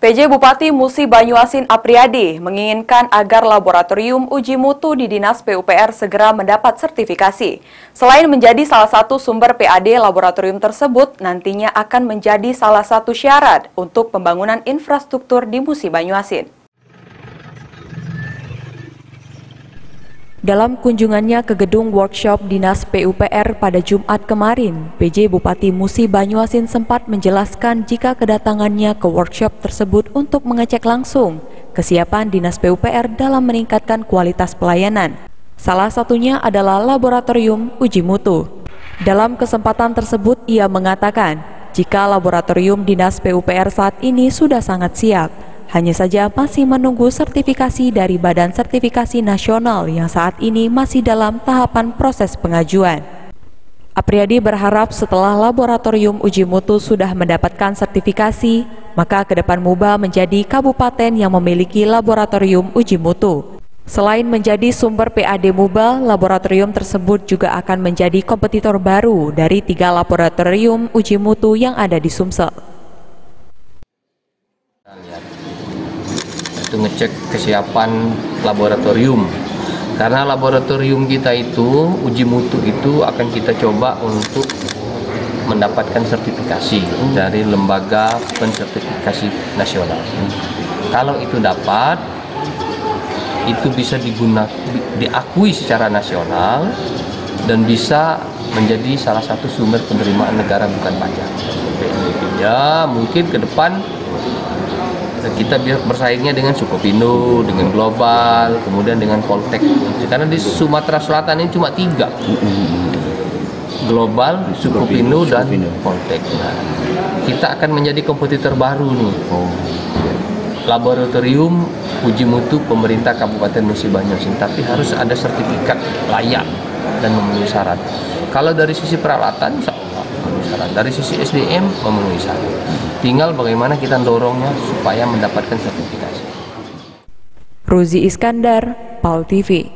PJ Bupati Musi Banyuasin Apriyadi menginginkan agar laboratorium uji mutu di Dinas PUPR segera mendapat sertifikasi. Selain menjadi salah satu sumber PAD, laboratorium tersebut nantinya akan menjadi salah satu syarat untuk pembangunan infrastruktur di Musi Banyuasin. Dalam kunjungannya ke gedung workshop Dinas PUPR pada Jumat kemarin, PJ Bupati Musi Banyuasin sempat menjelaskan jika kedatangannya ke workshop tersebut untuk mengecek langsung kesiapan Dinas PUPR dalam meningkatkan kualitas pelayanan. Salah satunya adalah laboratorium uji mutu. Dalam kesempatan tersebut, ia mengatakan jika laboratorium Dinas PUPR saat ini sudah sangat siap, hanya saja masih menunggu sertifikasi dari Badan Sertifikasi Nasional yang saat ini masih dalam tahapan proses pengajuan. Apriyadi berharap setelah laboratorium uji mutu sudah mendapatkan sertifikasi, maka ke depan Muba menjadi kabupaten yang memiliki laboratorium uji mutu. Selain menjadi sumber PAD Muba, laboratorium tersebut juga akan menjadi kompetitor baru dari 3 laboratorium uji mutu yang ada di Sumsel. Itu ngecek kesiapan laboratorium, karena laboratorium kita itu uji mutu itu akan kita coba untuk mendapatkan sertifikasi dari lembaga pensertifikasi nasional. Kalau itu dapat, itu bisa diakui secara nasional dan bisa menjadi salah satu sumber penerimaan negara bukan pajak. Ya, mungkin ke depan kita bersaingnya dengan Sukopindo, dengan Global, kemudian dengan Poltek. Karena di Sumatera Selatan ini cuma 3, Global, Sukopindo, dan Poltek. Nah, kita akan menjadi kompetitor baru nih. Laboratorium uji mutu pemerintah Kabupaten Musi Banyuasin, tapi harus ada sertifikat layak dan memenuhi syarat. Kalau dari sisi peralatan, insya Allah memenuhi syarat. Dari sisi SDM memenuhi syarat. Tinggal bagaimana kita dorongnya supaya mendapatkan sertifikasi. Ruzi Iskandar, PAL TV.